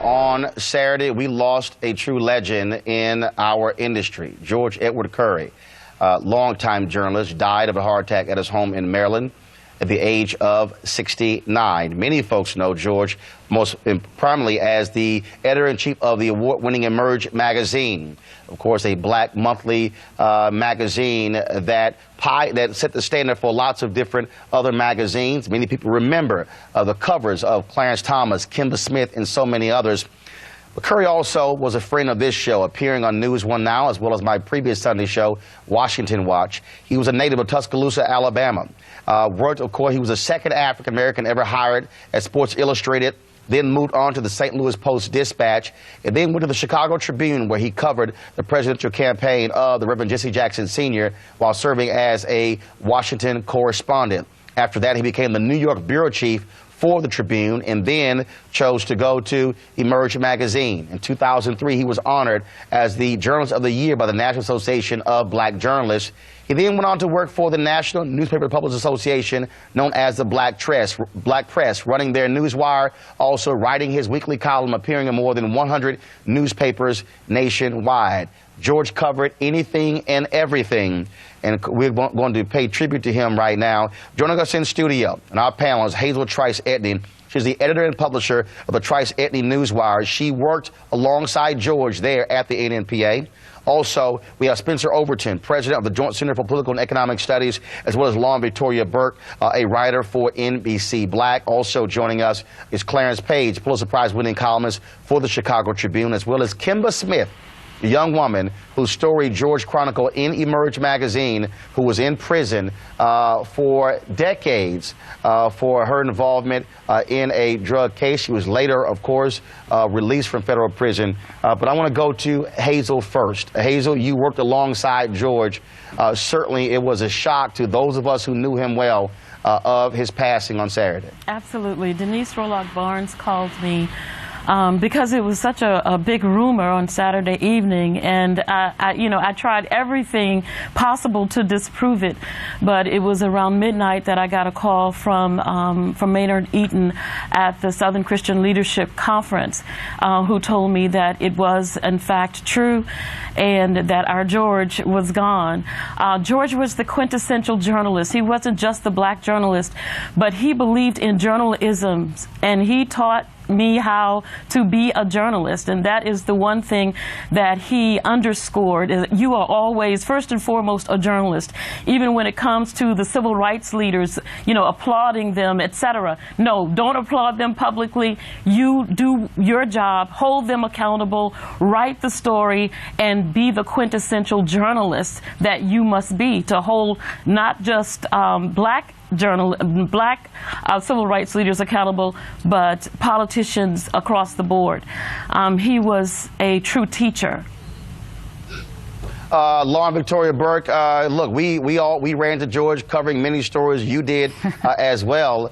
On Saturday, we lost a true legend in our industry. George Edward Curry, longtime journalist, died of a heart attack at his home in Maryland at the age of 69. Many folks know George most prominently as the editor-in-chief of the award-winning Emerge magazine. Of course, a black monthly magazine that set the standard for lots of different other magazines. Many people remember the covers of Clarence Thomas, Kemba Smith, and so many others. But Curry also was a friend of this show, appearing on NewsOne Now, as well as my previous Sunday show, Washington Watch. He was a native of Tuscaloosa, Alabama. Of course, he was the second African-American ever hired at Sports Illustrated, then moved on to the St. Louis Post-Dispatch, and then went to the Chicago Tribune, where he covered the presidential campaign of the Reverend Jesse Jackson Sr. while serving as a Washington correspondent. After that, he became the New York bureau chief for the Tribune, and then chose to go to Emerge magazine. In 2003, he was honored as the Journalist of the Year by the National Association of Black Journalists. He then went on to work for the National Newspaper Publishers Association, known as the Black Press, running their newswire, also writing his weekly column, appearing in more than 100 newspapers nationwide. George covered anything and everything, and we're going to pay tribute to him right now. Joining us in studio, and our panel is Hazel Trice Edney. She's the editor and publisher of the Trice Edney Newswire. She worked alongside George there at the NNPA. Also, we have Spencer Overton, president of the Joint Center for Political and Economic Studies, as well as Law and Victoria Burke, a writer for NBC Black. Also joining us is Clarence Page, Pulitzer Prize-winning columnist for the Chicago Tribune, as well as Kemba Smith, the young woman whose story George chronicled in Emerge magazine, who was in prison for decades for her involvement in a drug case. She was later, of course, released from federal prison. But I want to go to Hazel first. Hazel, you worked alongside George. Certainly it was a shock to those of us who knew him well of his passing on Saturday. Absolutely. Denise Rolock Barnes called me because it was such a big rumor on Saturday evening, and I tried everything possible to disprove it, but it was around midnight that I got a call from Maynard Eaton at the Southern Christian Leadership Conference, who told me that it was in fact true, and that our George was gone. George was the quintessential journalist. He wasn't just the black journalist, but he believed in journalism, and he taught me how to be a journalist, and that is the one thing that he underscored, is that you are always first and foremost a journalist. Even when it comes to the civil rights leaders, applauding them, etc. No, don't applaud them publicly. You do your job, hold them accountable, write the story, and be the quintessential journalist that you must be, to hold not just black civil rights leaders accountable, but politicians across the board. He was a true teacher. Law and Victoria Burke, look, we ran to George covering many stories. You did as well.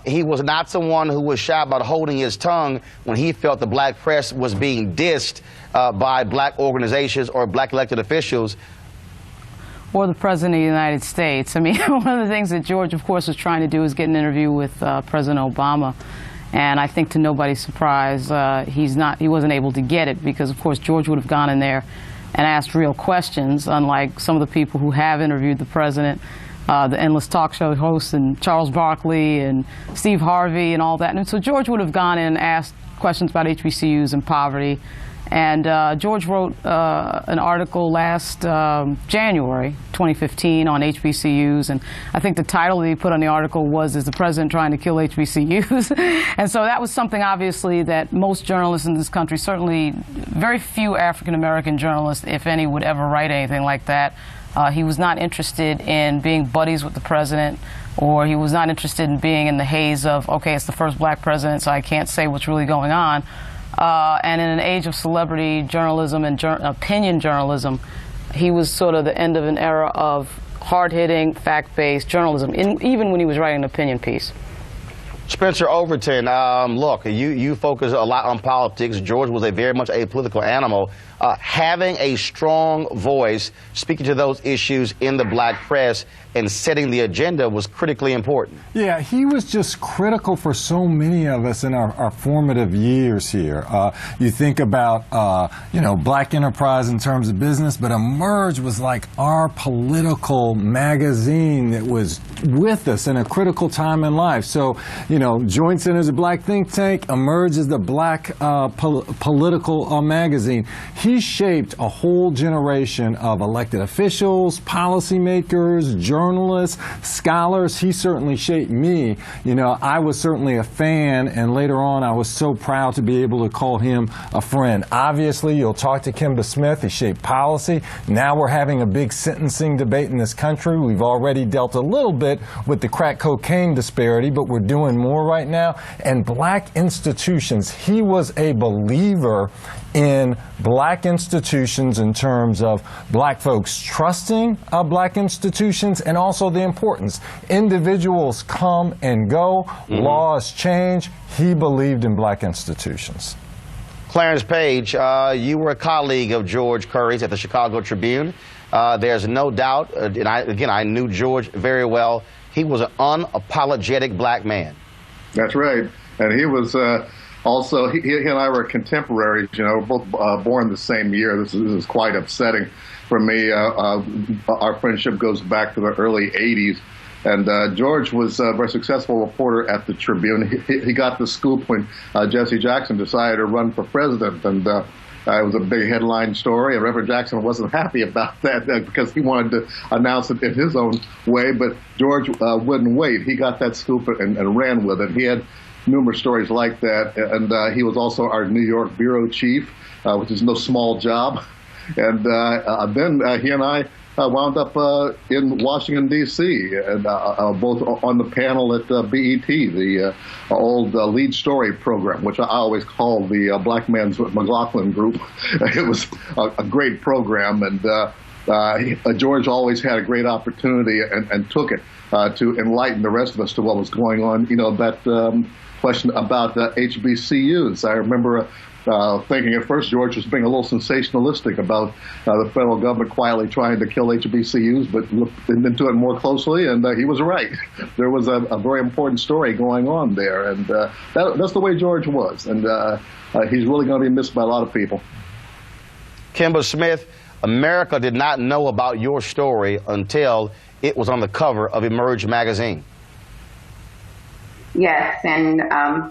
He was not someone who was shy about holding his tongue when he felt the black press was being dissed by black organizations or black elected officials. Or the President of the United States. I mean, one of the things that George, of course, was trying to do is get an interview with President Obama. And I think to nobody's surprise, he wasn't able to get it because, of course, George would have gone in there and asked real questions, unlike some of the people who have interviewed the president, the endless talk show hosts, and Charles Barkley and Steve Harvey and all that. And so George would have gone in and asked questions about HBCUs and poverty. And George wrote an article last January 2015 on HBCUs, and I think the title that he put on the article was, "Is the President Trying to Kill HBCUs?" And so that was something, obviously, that most journalists in this country, certainly very few African-American journalists, if any, would ever write anything like that. He was not interested in being buddies with the president, or he was not interested in being in the haze of, okay, it's the first black president, so I can't say what's really going on. And in an age of celebrity journalism and opinion journalism, he was sort of the end of an era of hard-hitting, fact-based journalism, even when he was writing an opinion piece. Spencer Overton, look, you focus a lot on politics. George was very much a political animal. Having a strong voice, speaking to those issues in the black press and setting the agenda was critically important. Yeah, he was just critical for so many of us in our formative years here. You think about, Black Enterprise in terms of business, but Emerge was like our political magazine that was with us in a critical time in life. So, Joint Center is a black think tank. Emerge is the black political magazine. He shaped a whole generation of elected officials, policymakers, journalists, scholars. He certainly shaped me. I was certainly a fan, and later on I was so proud to be able to call him a friend. Obviously, you'll talk to Kemba Smith. He shaped policy. Now we're having a big sentencing debate in this country. We've already dealt a little bit with the crack cocaine disparity, but we're doing more right now. And black institutions, he was a believer in black institutions in terms of black folks trusting black institutions, and also the importance. Individuals come and go, laws change. He believed in black institutions. Clarence Page, you were a colleague of George Curry's at the Chicago Tribune. There's no doubt, and I knew George very well. He was an unapologetic black man. That's right. And he was also, he and I were contemporaries, both born the same year. This is quite upsetting for me. Our friendship goes back to the early 80s. And George was a very successful reporter at the Tribune. He got the scoop when Jesse Jackson decided to run for president. And it was a big headline story. And Reverend Jackson wasn't happy about that because he wanted to announce it in his own way. But George wouldn't wait. He got that scoop and ran with it. He had numerous stories like that. And he was also our New York bureau chief, which is no small job. And then he and I wound up in Washington, D.C., and both on the panel at BET, the old lead story program, which I always call the Black Man's McLaughlin Group. It was a great program, and George always had a great opportunity and took it to enlighten the rest of us to what was going on. That question about HBCUs. I remember thinking at first George was being a little sensationalistic about the federal government quietly trying to kill HBCUs, but looked into it more closely, and he was right. There was a very important story going on there, and that's the way George was, and he's really going to be missed by a lot of people. Kemba Smith, America did not know about your story until it was on the cover of Emerge magazine. Yes, and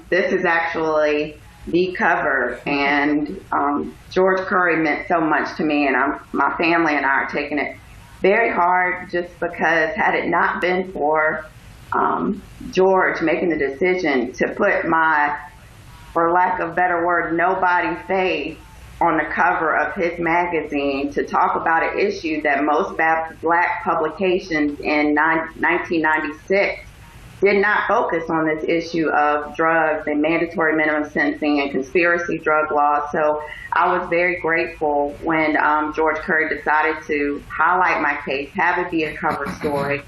this is actually the cover, and George Curry meant so much to me, and my family and I are taking it very hard, just because had it not been for George making the decision to put my, for lack of a better word, nobody face on the cover of his magazine to talk about an issue that most black publications in 1996 did not focus on, this issue of drugs and mandatory minimum sentencing and conspiracy drug laws. So I was very grateful when George Curry decided to highlight my case, have it be a cover story.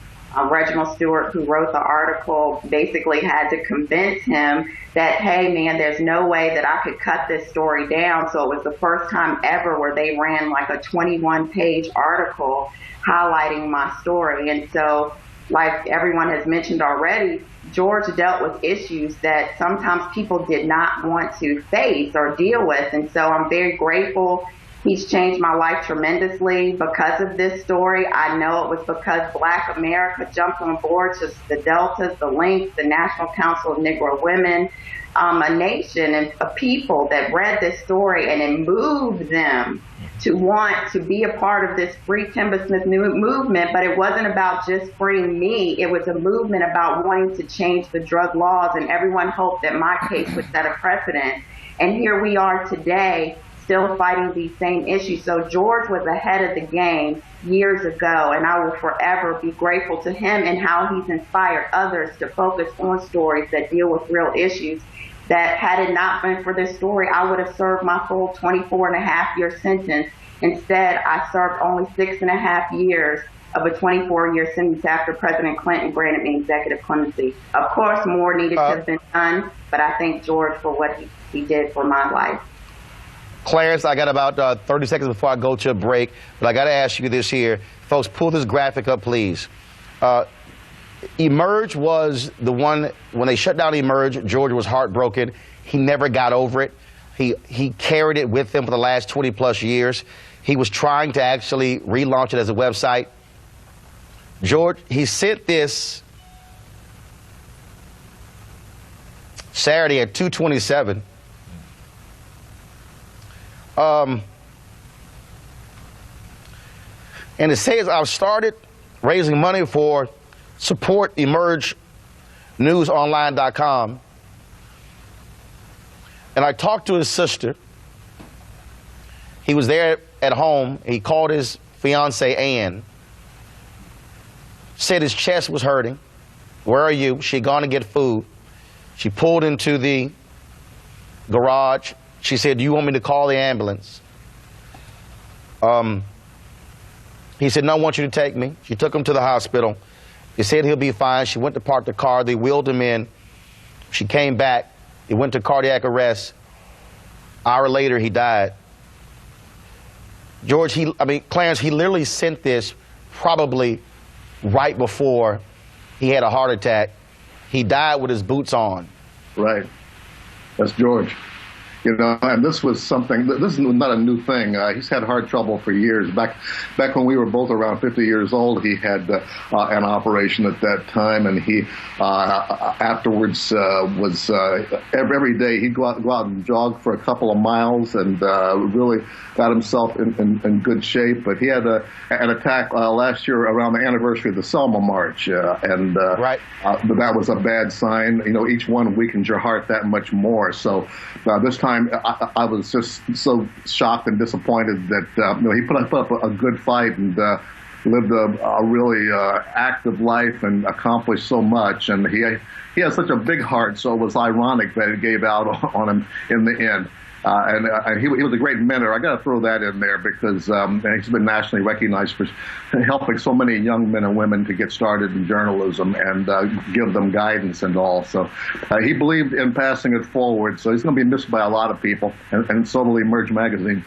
Reginald Stewart, who wrote the article, basically had to convince him that, hey, man, there's no way that I could cut this story down. So it was the first time ever where they ran like a 21-page article highlighting my story. And so, like everyone has mentioned already, George dealt with issues that sometimes people did not want to face or deal with. And so I'm very grateful. He's changed my life tremendously because of this story. I know it was because Black America jumped on board, just the Deltas, the Links, the National Council of Negro Women, a nation and a people that read this story, and it moved them to want to be a part of this Free Kemba Smith movement. But it wasn't about just freeing me. It was a movement about wanting to change the drug laws, and everyone hoped that my case would set a precedent. And here we are today, still fighting these same issues. So George was ahead of the game years ago, and I will forever be grateful to him and how he's inspired others to focus on stories that deal with real issues. That had it not been for this story, I would have served my full 24-and-a-half-year sentence. Instead, I served only 6.5 years of a 24-year sentence after President Clinton granted me executive clemency. Of course, more needed to have been done, but I thank George for what he did for my life. Clarence, I got about 30 seconds before I go to a break, but I got to ask you this here. Folks, pull this graphic up, please. Emerge was the one, when they shut down Emerge, George was heartbroken. He never got over it. He carried it with him for the last 20-plus years. He was trying to actually relaunch it as a website. George, he sent this Saturday at 2:27. And it says, I've started raising money for support Emerge NewsOnline.com. And I talked to his sister. He was there at home. He called his fiancée, Ann. Said his chest was hurting. Where are you? She'd gone to get food. She pulled into the garage. She said, do you want me to call the ambulance? He said, no, I want you to take me. She took him to the hospital. He said he'll be fine. She went to park the car. They wheeled him in. She came back. He went to cardiac arrest. An hour later, he died. George, Clarence, he literally sent this probably right before he had a heart attack. He died with his boots on. Right. That's George. You know, and this was something, this is not a new thing. He's had heart trouble for years. Back when we were both around 50 years old, he had an operation at that time, and he afterwards was every day he'd go out and jog for a couple of miles and really got himself in good shape. But he had an attack last year around the anniversary of the Selma March, and right. But that was a bad sign. You know, each one weakens your heart that much more. So this time, I was just so shocked and disappointed that you know, he put up a good fight and lived a really active life and accomplished so much. And he has such a big heart, so it was ironic that it gave out on him in the end. And he was a great mentor. I got to throw that in there because he's been nationally recognized for helping so many young men and women to get started in journalism and give them guidance and all. So he believed in passing it forward. So he's going to be missed by a lot of people, and so will Emerge magazine.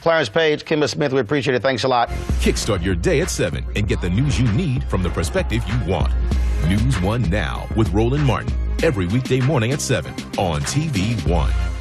Clarence Page, Kemba Smith, we appreciate it. Thanks a lot. Kickstart your day at 7 and get the news you need from the perspective you want. NewsOne Now with Roland Martin. Every weekday morning at 7 on TV1.